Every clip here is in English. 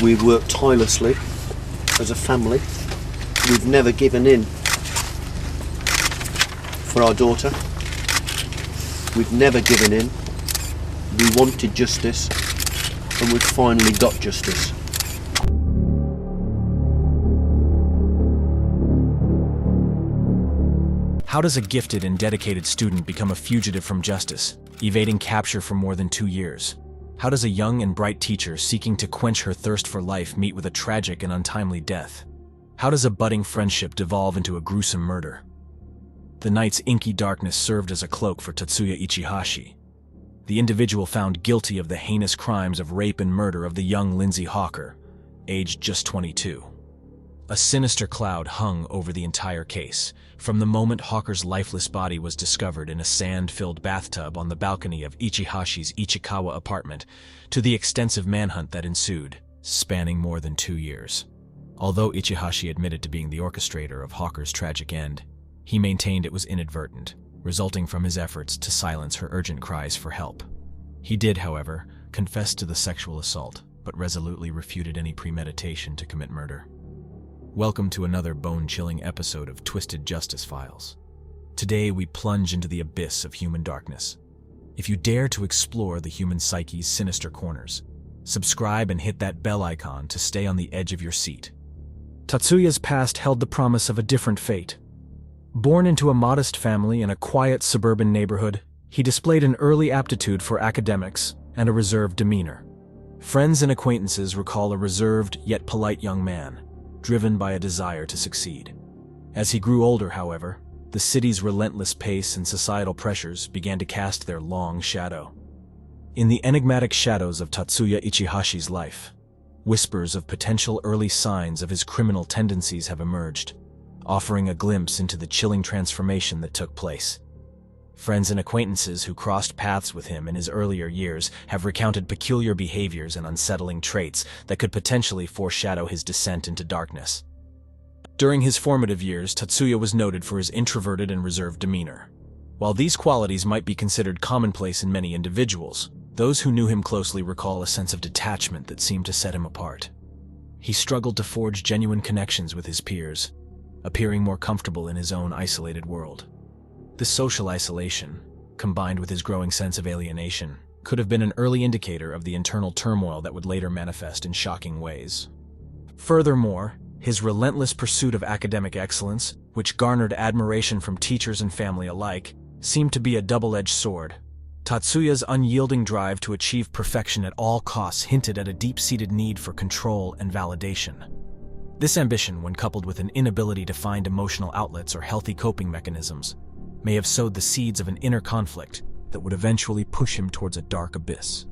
We've worked tirelessly as a family. We've never given in for our daughter. We've never given in. We wanted justice, and we've finally got justice. How does a gifted and dedicated student become a fugitive from justice, evading capture for more than 2 years? How does a young and bright teacher seeking to quench her thirst for life meet with a tragic and untimely death? How does a budding friendship devolve into a gruesome murder? The night's inky darkness served as a cloak for Tatsuya Ichihashi, the individual found guilty of the heinous crimes of rape and murder of the young Lindsay Hawker, aged just 22. A sinister cloud hung over the entire case, from the moment Hawker's lifeless body was discovered in a sand-filled bathtub on the balcony of Ichihashi's Ichikawa apartment, to the extensive manhunt that ensued, spanning more than 2 years. Although Ichihashi admitted to being the orchestrator of Hawker's tragic end, he maintained it was inadvertent, resulting from his efforts to silence her urgent cries for help. He did, however, confess to the sexual assault, but resolutely refuted any premeditation to commit murder. Welcome to another bone-chilling episode of Twisted Justice Files. Today we plunge into the abyss of human darkness. If you dare to explore the human psyche's sinister corners, subscribe and hit that bell icon to stay on the edge of your seat. Tatsuya's past held the promise of a different fate. Born into a modest family in a quiet suburban neighborhood, he displayed an early aptitude for academics and a reserved demeanor. Friends and acquaintances recall a reserved yet polite young man, driven by a desire to succeed. As he grew older, however, the city's relentless pace and societal pressures began to cast their long shadow. In the enigmatic shadows of Tatsuya Ichihashi's life, whispers of potential early signs of his criminal tendencies have emerged, offering a glimpse into the chilling transformation that took place. Friends and acquaintances who crossed paths with him in his earlier years have recounted peculiar behaviors and unsettling traits that could potentially foreshadow his descent into darkness. During his formative years, Tatsuya was noted for his introverted and reserved demeanor. While these qualities might be considered commonplace in many individuals, those who knew him closely recall a sense of detachment that seemed to set him apart. He struggled to forge genuine connections with his peers, appearing more comfortable in his own isolated world. This social isolation, combined with his growing sense of alienation, could have been an early indicator of the internal turmoil that would later manifest in shocking ways. Furthermore, his relentless pursuit of academic excellence, which garnered admiration from teachers and family alike, seemed to be a double-edged sword. Tatsuya's unyielding drive to achieve perfection at all costs hinted at a deep-seated need for control and validation. This ambition, when coupled with an inability to find emotional outlets or healthy coping mechanisms, may have sowed the seeds of an inner conflict that would eventually push him towards a dark abyss.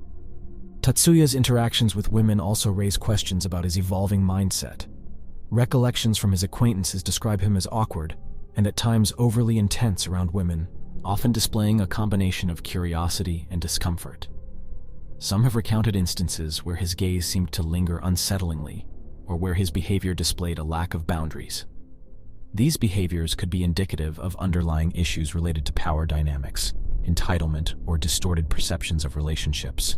Tatsuya's interactions with women also raise questions about his evolving mindset. Recollections from his acquaintances describe him as awkward and at times overly intense around women, often displaying a combination of curiosity and discomfort. Some have recounted instances where his gaze seemed to linger unsettlingly, or where his behavior displayed a lack of boundaries. These behaviors could be indicative of underlying issues related to power dynamics, entitlement, or distorted perceptions of relationships.